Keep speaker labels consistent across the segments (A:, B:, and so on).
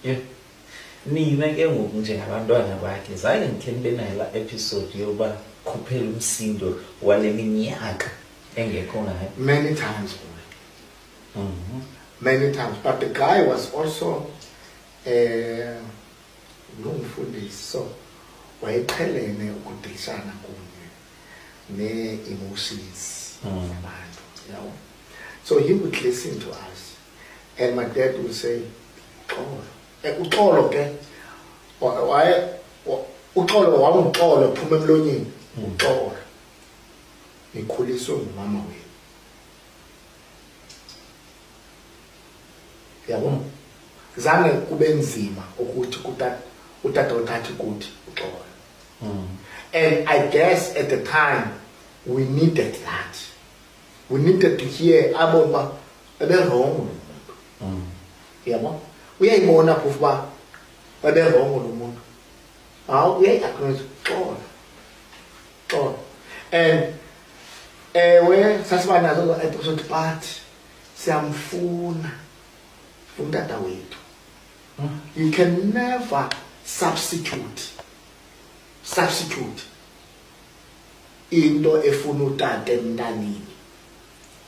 A: Yeah. Nina ke ngoku njengabantwana bakhe zange ndikhe ndibe nayo laa episode yoba khuphela umsindo wale minyaka engekho ngayo.
B: Many times, boy. Many times. But the guy was also so wayeqhelene ukudishana kunye ne-emotions zabantu, you know. So he would listen to us, and my dad would say, uxolo ke uxolo wawuxolo phuma emlonyeni uxolo ngikhuliswe ngumama wenu, yabo zange kube nzima ukuthi utata uthathe ukuthi uxolo. And I guess at the time we needed that. We needed to hear about wrong. Yabo uyayibona phofu ba wrong lo muntu uyayi-acknowledge xolo. And ewe sasiba nazo zo episode but siyamfuna umtata wethu. You can never substitute into efuna utata emntanini,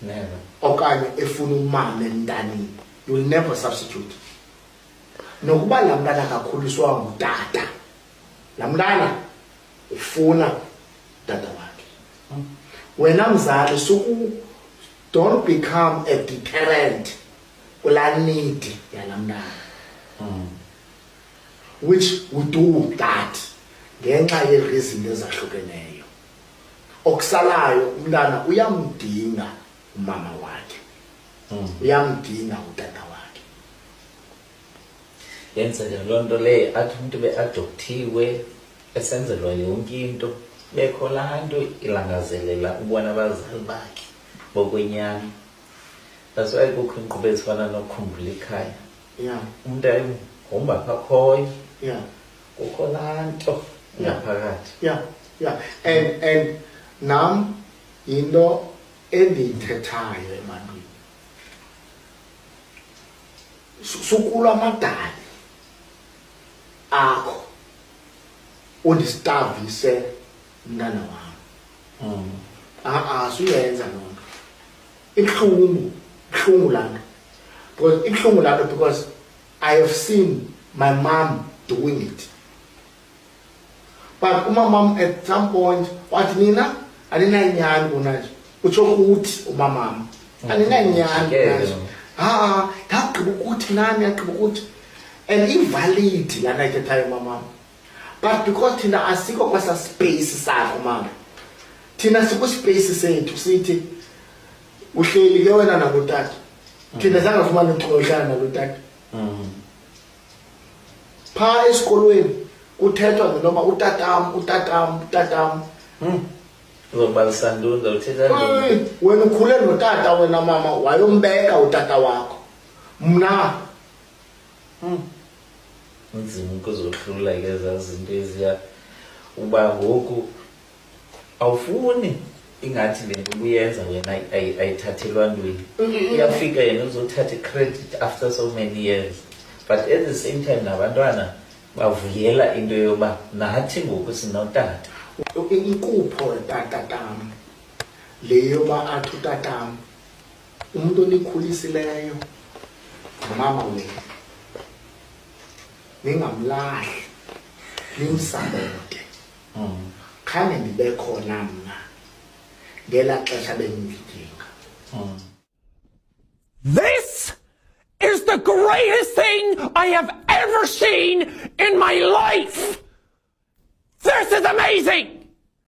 A: Never.
B: okanye efuna umama emntanini. You will never substitute. Nokuba laa mntana akakhuliswa ngutata, laa mntana ufuna utata wakhe. Wena mzali don't become a deterrent kulaa need yalaa mntana, which we do that ngenxa yereason ezahlukeneyo. Okusalayo umntana uyamdinga umama wakhe, uyamdinga utata wakhe.
A: Yenzeka loo nto leyo athi umntu be-adoptiwe esenzelwa yonke into bekho laa nto ilangazelela ubona abazali bakhe bokwenyani. That's why kukho inkqubo ezifana nokukhumbula ikhaya.
B: Yeah.
A: Umntu ayihomba apha akhoyo,
B: Yeah.
A: kukho laa nto ngaphakathi.
B: Yeah. And nam yinto endiyithethayo ebantwini. Sukulwa amadali akho undistavise mntana wam. Suyenza loo nto. Ibuhlungu laa nto. Because ibuhlungu laa nto because I have seen my mom doing it. But umamam at some point wathi nina aninayinyani kunazo. Utsho ukuthi umamam aninayinyani kunazo. Ndagqiba ukuthi nani yagqiba ukuthi, and invalid laa nto ayithethayo umamam. But because thina asikho kwasa space sakho mama, thina sikwispace sethu sithi uhleli ke wena nalo tata. Thina zange fumane ithuba lohlala nalo tata. Phaa esikolweni kuthethwa noma utatam.
A: Uzobalisa ntoni, uzawuthetha ntoni?
B: Wena ukhule notata wena mama wayombeka utata wakho. Mna
A: Nzima ukuzohlula ke ezaa zinto eziya uba ngoku awufuni ingathi le nto ubuyenza wena ayithathelwa ntweni. Iyafika yena uzothatha i-credit after so many years, but at the same time nabantwana bavuyela into yoba nathi ngoku sinotata.
B: inkupho tatatam le yoba athi utatam umuntu onikhulisileyo mama wenu, ningamlahli nimsabote. Khange ndibe khona mna ngela xesha benindidinga.
C: This is the greatest thing I have ever seen in my life. This is amazing.